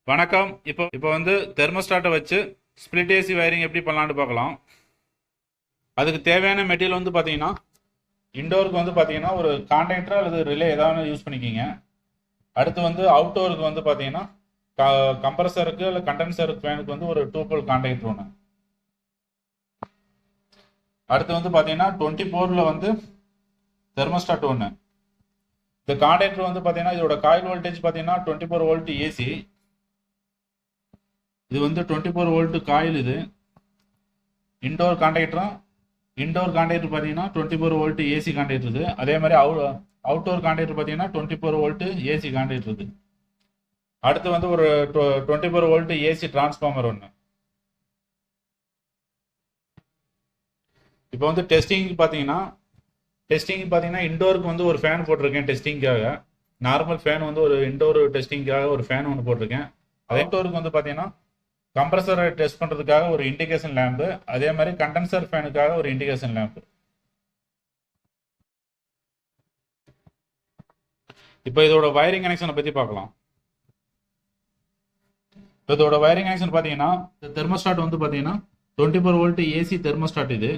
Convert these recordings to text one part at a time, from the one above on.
வணக்கம். இப்போ வந்து தெர்மோஸ்டாட்டை வச்சு ஸ்பிளிட் ஏசி வயரிங் எப்படி பண்ணலான்னு பார்க்கலாம். அதுக்கு தேவையான மெட்டீரியல் வந்து பார்த்தீங்கன்னா, இண்டோருக்கு வந்து பார்த்தீங்கன்னா ஒரு கான்டாக்டர் அல்லது ரிலே ஏதாவது யூஸ் பண்ணிக்கிங்க. அடுத்து வந்து அவுட்டோருக்கு வந்து பார்த்தீங்கன்னா கம்ப்ரஸருக்கு இல்லை கண்டென்சருக்கு ஃபேனுக்கு வந்து ஒரு 2 போல் கான்டாக்டர் ஒன்று. அடுத்து வந்து பார்த்தீங்கன்னா 24ல் வந்து தெர்மோஸ்டாட் ஒன்று. இந்த கான்டாக்டர் வந்து பார்த்தீங்கன்னா இதோட காயில் வோல்டேஜ் பார்த்தீங்கன்னா 24 வோல்ட் ஏசி. இது வந்து 24 வோல்ட் காயில். இது இண்டோர் கான்டாக்டரும் பார்த்தீங்கன்னா 24 வோல்ட் ஏசி கான்டாக்டர் இது. அதே மாதிரி அவுட்டோர் கான்டாக்டர் பார்த்தீங்கன்னா 24 வோல்ட் ஏசி கான்டாக்டர் இது. அடுத்து வந்து ஒரு 24 வோல்ட் ஏசி டிரான்ஸ்ஃபார்மர் ஒன்று. இப்போ வந்து டெஸ்டிங் பார்த்தீங்கன்னா இண்டோருக்கு வந்து ஒரு ஃபேன் போட்டிருக்கேன் டெஸ்டிங்காக. நார்மல் ஃபேன் வந்து ஒரு இண்டோர் டெஸ்டிங்காக ஒரு ஃபேன் ஒன்று போட்டிருக்கேன். அவுட்டோருக்கு வந்து பார்த்தீங்கன்னா கம்ப்ரஸரை டெஸ்ட் பண்ணுறதுக்காக ஒரு இண்டிகேஷன் லேம்பு, அதே மாதிரி கண்டென்சர் ஃபேனுக்காக ஒரு இண்டிகேஷன் லேம்பு. இப்போ இதோட வயரிங் கனெக்ஷனை பற்றி பார்க்கலாம். இப்போ இதோட வயரிங் கனெக்ஷன் பார்த்தீங்கன்னா, இந்த தெர்மோஸ்டாட் வந்து பார்த்தீங்கன்னா 24 வோல்ட் ஏசி தெர்மோஸ்டாட் இது.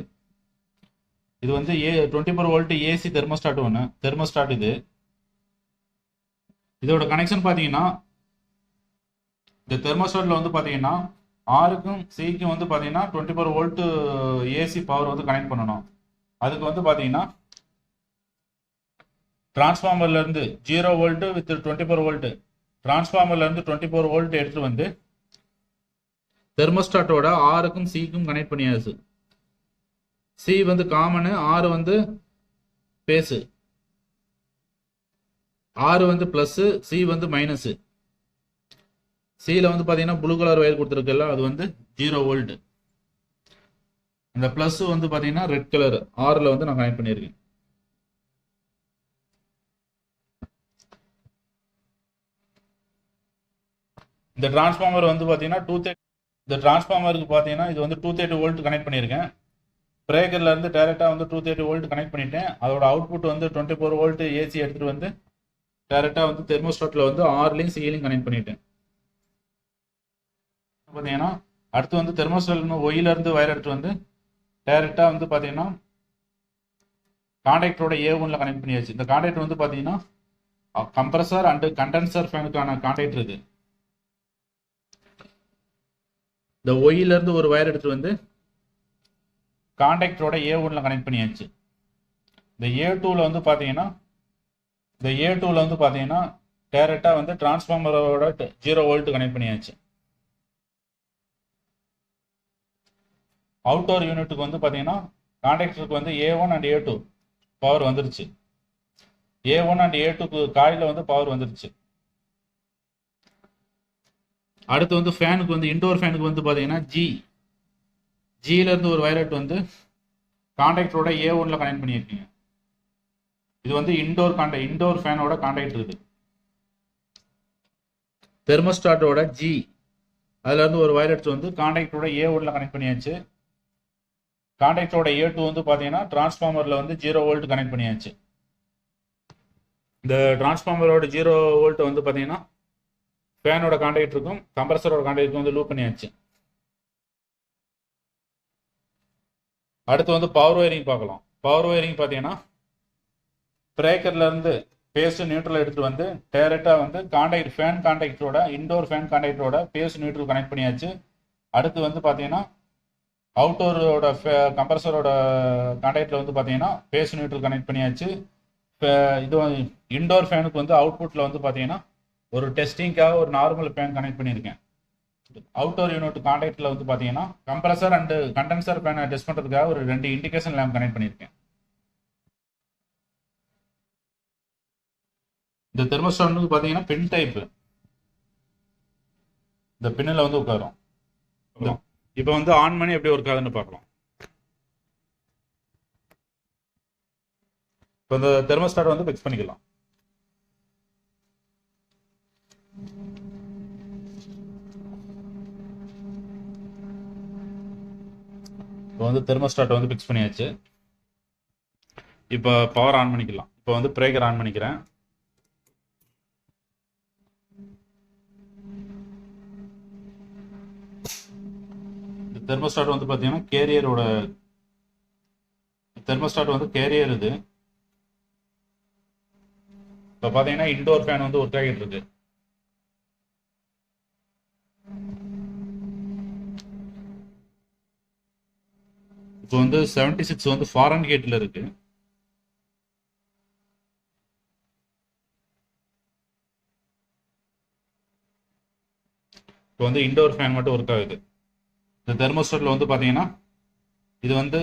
இது வந்து 24 வோல்ட் ஏசி தெர்மோஸ்டாட் இது. இதோட கனெக்ஷன் பார்த்தீங்கன்னா, இந்த தெர்மோஸ்டாட்ல வந்து பார்த்தீங்கன்னா ஆருக்கும் சிக்கும் வந்து பார்த்தீங்கன்னா 24 வோல்ட் ஏசி பவர் வந்து கனெக்ட் பண்ணணும். அதுக்கு வந்து பார்த்தீங்கன்னா டிரான்ஸ்ஃபார்மர்ல இருந்து 0 வோல்ட் வித் 24 வோல்ட், டிரான்ஸ்ஃபார்மர்ல இருந்து 24 வோல்ட் எடுத்துட்டு வந்து தெர்மோஸ்டாட்டோட ஆருக்கும் சிக்கும் கனெக்ட் பண்ணியாச்சு. சி வந்து காமனு, ஆறு வந்து பேஸு. ஆறு வந்து பிளஸ், சி வந்து மைனஸ். சியில் வந்து பார்த்தீங்கன்னா ப்ளூ கலர் வயர் கொடுத்துருக்குல்ல, அது வந்து 0 வோல்ட். இந்த பிளஸ் வந்து பார்த்தீங்கன்னா ரெட் கலர் ஆறில் வந்து நான் கனெக்ட் பண்ணியிருக்கேன். இந்த டிரான்ஸ்ஃபார்மர் வந்து பார்த்தீங்கன்னா 230. இந்த டிரான்ஸ்ஃபார்மருக்கு பார்த்தீங்கன்னா இது வந்து 230 வோல்ட் கனெக்ட் பண்ணியிருக்கேன். பிரேக்கர்ல இருந்து டைரெக்டாக வந்து 230 வோல்ட் கனெக்ட் பண்ணிட்டேன். அதோட அவுட்புட் வந்து 24 வோல்ட் ஏசி எடுத்துட்டு வந்து டைரெக்டாக வந்து தெர்மோஸ்டாட்ல வந்து ஆர்லையும் சிலையும் கனெக்ட் பண்ணிட்டேன். பார்த்தீங்கன்னா அடுத்து வந்து தெர்மோஸ்டாட் ஒயில இருந்து வயர் எடுத்து வந்து டைரெக்டாக வந்து பார்த்தீங்கன்னா கான்டாக்டரோட A1ல கனெக்ட் பண்ணியாச்சு. இந்த கான்டாக்டர் வந்து பார்த்தீங்கன்னா கம்ப்ரஸர் அண்ட் கண்டென்சர் ஃபேனுக்கான கான்டாக்டர் இது. இந்த ஒயில இருந்து ஒரு வயர் எடுத்து வந்து கான்டாக்டரோட A1ல கனெக்ட் பண்ணியாச்சு. இந்த A2ல வந்து பார்த்தீங்கன்னா டைரெக்டாக வந்து டிரான்ஸ்ஃபார்மரோட 0 வோல்ட் கனெக்ட் பண்ணியாச்சு. அவுட்டோர் யூனிட்டுக்கு வந்து பார்த்தீங்கன்னா கான்டாக்டருக்கு வந்து A1 அண்ட் A2 பவர் வந்துருச்சு. A1 அண்ட் A2 காயில் வந்து பவர் வந்துருச்சு. அடுத்து வந்து ஃபேனுக்கு வந்து இண்டோர் ஃபேனுக்கு வந்து பார்த்தீங்கன்னா ஜியில இருந்து ஒரு வயர் வந்து கான்டாக்டரோட A1ல கனெக்ட் பண்ணியிருக்கீங்க. இது வந்து இண்டோர் ஃபேனோட கான்டாக்டர் இது. தெர்மோஸ்டாட்டோட ஜி அதுல இருந்து ஒரு வயர் எடுத்து வந்து கான்டாக்டரோட A1ல கனெக்ட் பண்ணியாச்சு. கான்டாக்டரோட A2 வந்து பார்த்தீங்கன்னா டிரான்ஸ்ஃபார்மர்ல வந்து 0 வோல்ட் கனெக்ட் பண்ணியாச்சு. இந்த டிரான்ஸ்ஃபார்மரோட 0 வோல்ட் வந்து பார்த்தீங்கன்னா ஃபேனோட கான்டாக்டருக்கும் கம்ப்ரஸரோட கான்டாக்டருக்கும் வந்து லூப் பண்ணியாச்சு. அடுத்து வந்து பவர் வயரிங் பார்க்கலாம். பவர் வயரிங் பார்த்தீங்கன்னா பிரேக்கர்ல இருந்து பேஸ் நியூட்ரல் எடுத்துட்டு வந்து டைரெக்டாக வந்து ஃபேன் கான்டாக்டரோட இண்டோர் ஃபேன் கான்டாக்டரோட பேஸ் நியூட்ரல் கனெக்ட் பண்ணியாச்சு. அடுத்து வந்து பார்த்தீங்கன்னா அவுட்டோரோட கம்ப்ரஸரோட கான்டாக்டில் வந்து பார்த்தீங்கன்னா பேஸ் நியூட்ரல் கனெக்ட் பண்ணியாச்சு. இது இண்டோர் ஃபேனுக்கு வந்து அவுட்புட்டில் வந்து பார்த்தீங்கன்னா ஒரு டெஸ்டிங்காக ஒரு நார்மல் ஃபேன் கனெக்ட் பண்ணியிருக்கேன். அவுட்டோர் யூனிட் கான்டாக்டில் வந்து பார்த்தீங்கன்னா கம்ப்ரஸர் அண்ட் கண்டென்சர் ஃபேனை டெஸ்ட் பண்ணுறதுக்காக ஒரு 2 இண்டிகேஷன் லேம்ப் கனெக்ட் பண்ணியிருக்கேன். இந்த தெர்மோஸ்டாட் வந்து பார்த்தீங்கன்னா பின் டைப். இந்த பின்னில் வந்து உட்காரும். இப்போ வந்து ஆன் பண்ணி எப்படி ஒர்க் ஆகுதுன்னு பார்க்கலாம். இப்போ இந்த தெர்மோஸ்டாட் வந்து ஃபிக்ஸ் பண்ணிக்கலாம். இப்போ வந்து தெர்மோஸ்டாட் வந்து ஃபிக்ஸ் பண்ணியாச்சு. இப்போ பவர் ஆன் பண்ணிக்கலாம். இப்போ வந்து பிரேக்கர் ஆன் பண்ணிக்கிறேன். தெர்மோஸ்டாட் வந்து பார்த்தீங்கன்னா தெர்மோஸ்டாட் வந்து கேரியர் இது. இப்போ பார்த்தீங்கன்னா இன்டோர் ஃபேன் வந்து ஒர்க் ஆகிட்டு இருக்கு. இப்போ வந்து 76 வந்து ஃபாரன் ஹீட்ல இருக்கு. இப்போ வந்து இன்டோர் ஃபேன் மட்டும் ஒர்க் ஆகுது. இந்த தெர்மோஸ்டாட்ல வந்து பார்த்தீங்கன்னா இது வந்து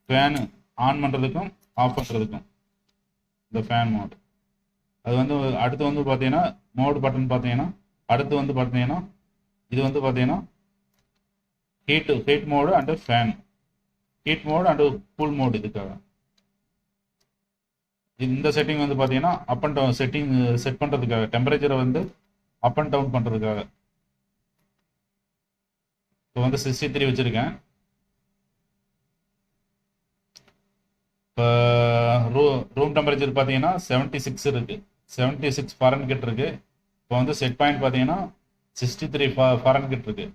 ஃபேனு ஆன் பண்ணுறதுக்கும் ஆஃப் பண்ணுறதுக்கும் இந்த ஃபேன் மோட். அது வந்து அடுத்து வந்து பார்த்தீங்கன்னா மோட் பட்டன் பார்த்தீங்கன்னா அடுத்து வந்து பார்த்தீங்கன்னா இது வந்து பார்த்தீங்கன்னா heat mode and fan, heat mode and cool mode. இதுக்காக இந்த செட்டிங் வந்து பார்த்தீங்கன்னா அப் அண்ட் டவுன் செட் பண்ணுறதுக்காக, டெம்பரேச்சரை வந்து அப் அண்ட் டவுன் பண்ணுறதுக்காக. இப்போ வந்து 63 வச்சுருக்கேன். இப்போ ரூம் டெம்பரேச்சர் பார்த்தீங்கன்னா 76 இருக்குது, 76 ஃபாரன்ஹீட் இருக்குது. இப்போ வந்து செட் பாயிண்ட் பார்த்தீங்கன்னா 63 ஃபாரன்ஹீட் இருக்குது.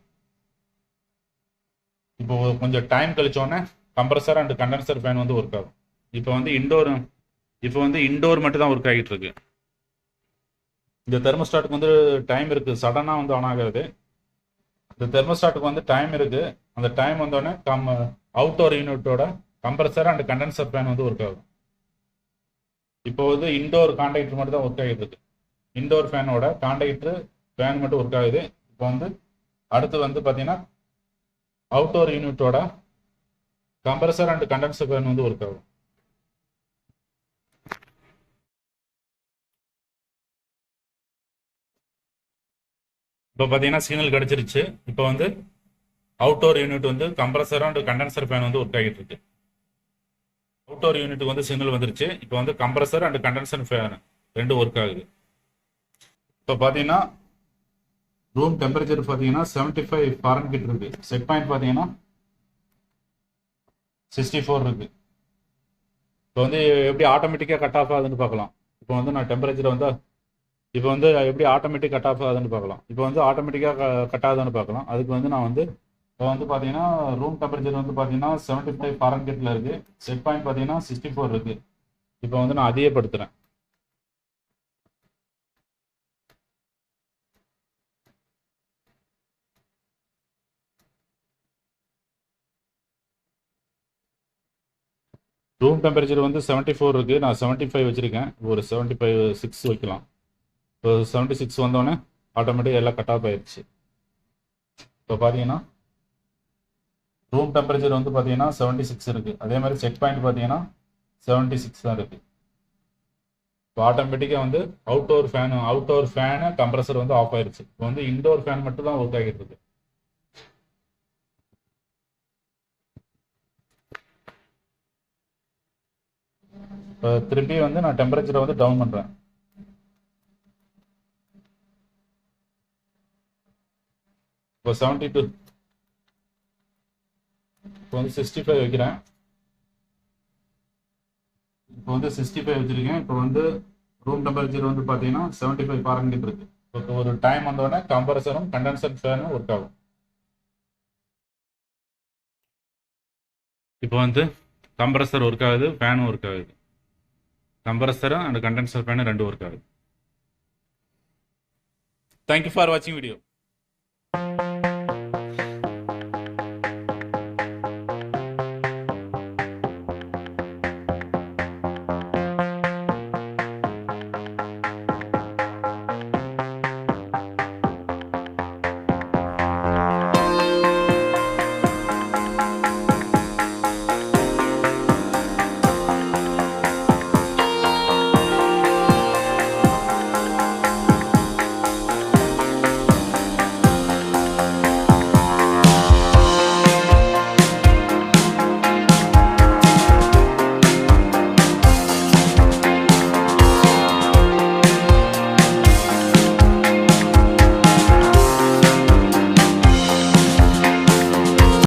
இப்போ கொஞ்சம் டைம் கழிச்சோடனே கம்ப்ரஸர் அண்ட் கண்டென்சர் ஃபேன் வந்து ஒர்க் ஆகும். இப்போ வந்து இண்டோர் மட்டும் தான் ஒர்க் ஆகிட்டு இருக்கு. இந்த தெர்மோஸ்டாட்டுக்கு வந்து டைம் இருக்குது, சடனாக வந்து ஆன் ஆகாது. இந்த தெர்மோஸ்டாட்டுக்கு வந்து டைம் இருக்குது. அந்த டைம் வந்தோடனே அவுட்டோர் யூனிட்டோட கம்ப்ரஸர் அண்ட் கண்டென்சர் ஃபேன் வந்து ஒர்க் ஆகும். இப்போ வந்து இண்டோர் கான்டாக்டர் மட்டும் தான் ஒர்க் ஆகிட்டு இருக்கு. இண்டோர் ஃபேனோட கான்டாக்டர் ஃபேன் மட்டும் ஒர்க் ஆகுது. இப்போ வந்து அடுத்து வந்து பார்த்தீங்கன்னா அவுட்டோர் யூனிட்டோட கம்ப்ரஸர் அண்ட் கண்டென்சர் ஃபேன் வந்து ஒர்க் ஆகும். இப்போ பார்த்தீங்கன்னா சிக்னல் கிடச்சிருச்சு. இப்போ வந்து அவுட்டோர் யூனிட் வந்து கம்ப்ரஸர் அண்ட் கண்டென்சர் ஃபேன் வந்து ஒர்க் ஆகிட்டு இருக்கு. அவுட்டோர் யூனிட் வந்து சிக்னல் வந்துருச்சு. இப்போ வந்து கம்ப்ரஸர் அண்ட் கண்டென்சர் ஃபேன் ரெண்டும் ஒர்க் ஆகுது. இப்போ பார்த்தீங்கன்னா ரூம் டெம்பரேச்சர் பார்த்தீங்கன்னா 75 ஃபாரன்ஹீட் இருக்கு. செட் பாயிண்ட் பார்த்தீங்கன்னா 64 இருக்கு. இப்போ வந்து எப்படி ஆட்டோமேட்டிக்காக கட் ஆஃப் ஆகுதுன்னு பார்க்கலாம். இப்போ வந்து நான் டெம்பரேச்சர் வந்து இப்போ வந்து எப்படி ஆட்டோமேட்டிக் கட் ஆஃப் ஆகுதுன்னு பார்க்கலாம். இப்போ வந்து ஆட்டோமேட்டிக்காக கட் ஆகுதுன்னு பார்க்கலாம். அதுக்கு வந்து நான் வந்து இப்போ வந்து பார்த்தீங்கன்னா ரூம் டெம்பரேச்சர் வந்து பார்த்தீங்கன்னா 75 ஃபாரன்ஹீட்டில் இருக்குது. செட் பாயிண்ட் பார்த்தீங்கன்னா 64 இருக்குது. இப்போ வந்து நான் அதிகப்படுத்துகிறேன். ரூம் டெம்பரேச்சர் வந்து 74 இருக்குது. நான் 75 வச்சுருக்கேன். ஒரு 75 வைக்கலாம். இப்போ 76 வந்தோடனே ஆட்டோமேட்டிக் எல்லாம் கட் ஆஃப் ஆயிடுச்சு. இப்போ பார்த்தீங்கன்னா ரூம் டெம்பரேச்சர் வந்து பார்த்தீங்கன்னா 76 இருக்குது. அதே மாதிரி செட் பாயிண்ட் பார்த்தீங்கன்னா 76 தான் இருக்குது. இப்போ ஆட்டோமேட்டிக்காக வந்து அவுட்டோர் ஃபேனு கம்ப்ரஸர் வந்து ஆஃப் ஆயிடுச்சு. இப்போ வந்து இன்டோர் ஃபேன் மட்டும் தான் ஒர்க் ஆகிட்டு இருக்கு. இப்போ திருப்பி வந்து நான் டெம்பரேச்சரை வந்து டவுன் பண்ணுறேன். இப்போ 72, இப்போ வந்து 65 வைக்கிறேன். இப்போ வந்து 65 வச்சிருக்கேன். இப்போ வந்து ரூம் டெம்பரேச்சர் வந்து பார்த்தீங்கன்னா 75 ஃபாரன்ஹீட் இருக்கு. இப்போ ஒரு டைம் வந்தோடனே கம்ப்ரஸரும் கண்டென்சர் ஃபேனும் ஒர்க் ஆகும். இப்போ வந்து கம்ப்ரஸர் ஒர்க் ஆகுது, ஃபேனும் ஒர்க் ஆகுது. கம்ப்ரஸரும் அண்ட் கண்டென்சர் ஃபேனும் ரெண்டும் ஒர்க் ஆகுது. தேங்க்யூ ஃபார் வாட்சிங் வீடியோ.